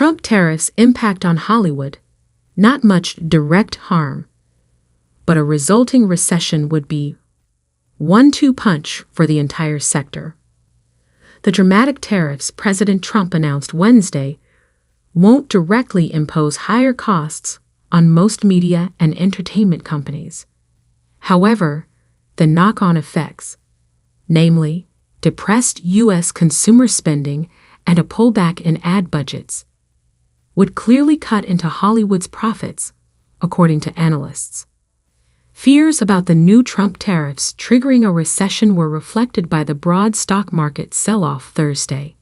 Trump tariffs impact on Hollywood, not much direct harm, but a resulting recession would be 1-2 punch for the entire sector. The dramatic tariffs President Trump announced Wednesday won't directly impose higher costs on most media and entertainment companies. However, the knock-on effects, namely depressed U.S. consumer spending and a pullback in ad budgets, would clearly cut into Hollywood's profits, according to analysts. Fears about the new Trump tariffs triggering a recession were reflected by the broad stock market sell-off Thursday.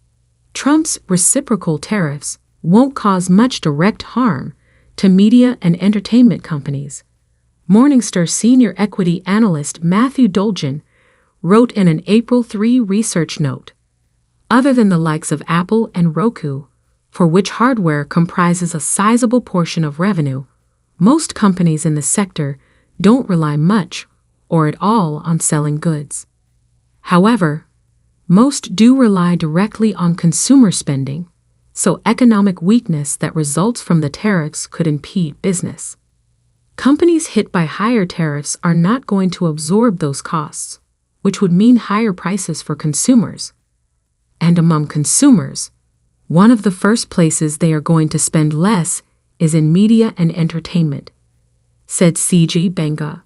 Trump's reciprocal tariffs won't cause much direct harm to media and entertainment companies, Morningstar senior equity analyst Matthew Dolgin wrote in an April 3 research note. Other than the likes of Apple and Roku, for which hardware comprises a sizable portion of revenue, most companies in the sector don't rely much or at all on selling goods. However, most do rely directly on consumer spending, so economic weakness that results from the tariffs could impede business. Companies hit by higher tariffs are not going to absorb those costs, which would mean higher prices for consumers. And among consumers, one of the first places they are going to spend less is in media and entertainment, said C.G. Benga,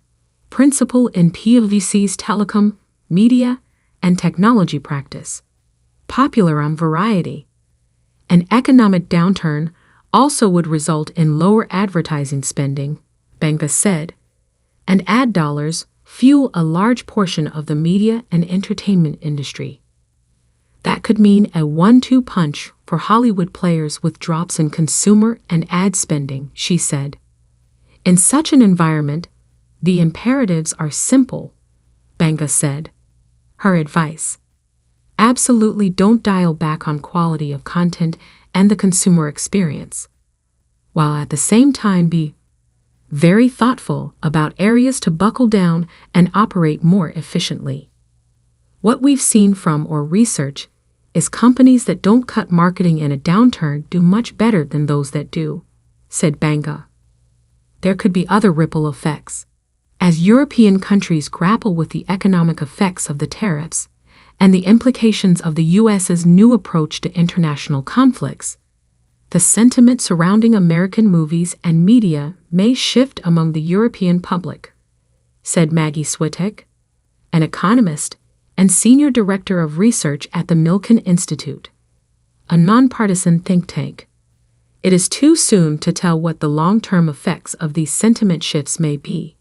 principal in PwC's telecom, media, and technology practice, popular on Variety. An economic downturn also would result in lower advertising spending, Benga said, and ad dollars fuel a large portion of the media and entertainment industry. That could mean a 1-2 punch for Hollywood players with drops in consumer and ad spending, she said. In such an environment, the imperatives are simple, Benga said. Her advice: absolutely don't dial back on quality of content and the consumer experience, while at the same time be very thoughtful about areas to buckle down and operate more efficiently. What we've seen from or research is companies that don't cut marketing in a downturn do much better than those that do, said Benga. There could be other ripple effects. As European countries grapple with the economic effects of the tariffs and the implications of the U.S.'s new approach to international conflicts, the sentiment surrounding American movies and media may shift among the European public, said Maggie Switek, an economist and senior director of research at the Milken Institute, a nonpartisan think tank. It is too soon to tell what the long-term effects of these sentiment shifts may be,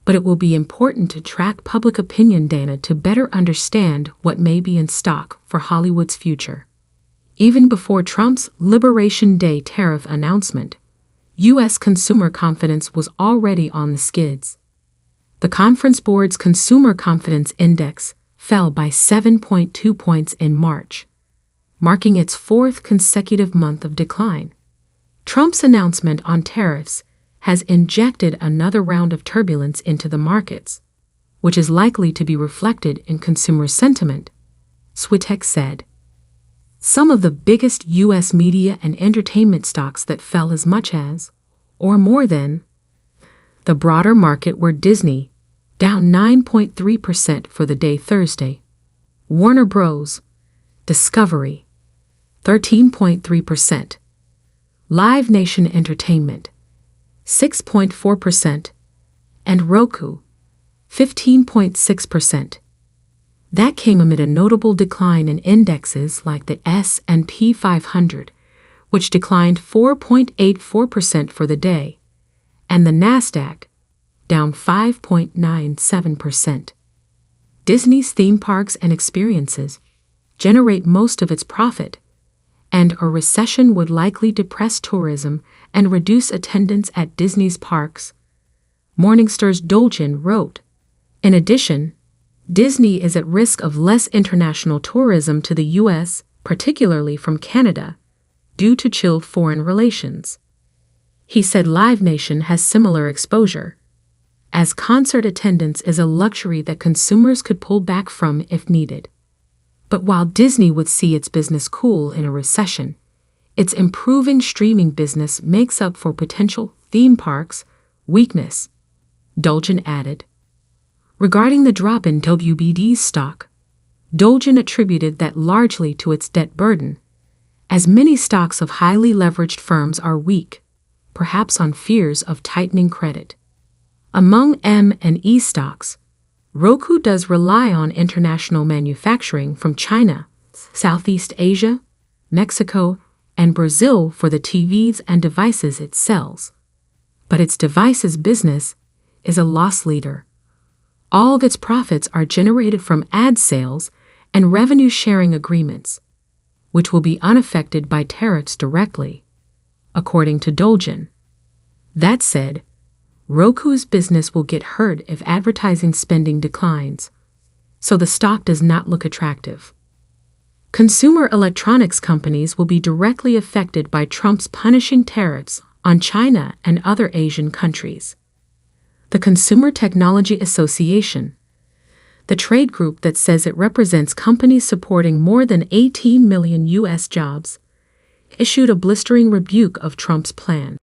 but it will be important to track public opinion data to better understand what may be in stock for Hollywood's future. Even before Trump's Liberation Day tariff announcement, U.S. consumer confidence was already on the skids. The Conference Board's Consumer Confidence Index fell by 7.2 points in March, marking its fourth consecutive month of decline. Trump's announcement on tariffs has injected another round of turbulence into the markets, which is likely to be reflected in consumer sentiment, Switek said. Some of the biggest U.S. media and entertainment stocks that fell as much as, or more than, the broader market were Disney, down 9.3% for the day Thursday, Warner Bros., Discovery, 13.3%, Live Nation Entertainment, 6.4%, and Roku, 15.6%. That came amid a notable decline in indexes like the S&P 500, which declined 4.84% for the day, and the Nasdaq, down 5.97%. Disney's theme parks and experiences generate most of its profit, and a recession would likely depress tourism and reduce attendance at Disney's parks, Morningstar's Dolgin wrote. In addition, Disney is at risk of less international tourism to the U.S., particularly from Canada, due to chilled foreign relations. He said Live Nation has similar exposure, as concert attendance is a luxury that consumers could pull back from if needed. But while Disney would see its business cool in a recession, its improving streaming business makes up for potential theme parks weakness, Dolgin added. Regarding the drop in WBD's stock, Dolgin attributed that largely to its debt burden, as many stocks of highly leveraged firms are weak, perhaps on fears of tightening credit. Among M&E stocks, Roku does rely on international manufacturing from China, Southeast Asia, Mexico, and Brazil for the TVs and devices it sells. But its devices business is a loss leader. All of its profits are generated from ad sales and revenue-sharing agreements, which will be unaffected by tariffs directly, according to Dolgin. That said, Roku's business will get hurt if advertising spending declines, so the stock does not look attractive. Consumer electronics companies will be directly affected by Trump's punishing tariffs on China and other Asian countries. The Consumer Technology Association, the trade group that says it represents companies supporting more than 18 million U.S. jobs, issued a blistering rebuke of Trump's plan.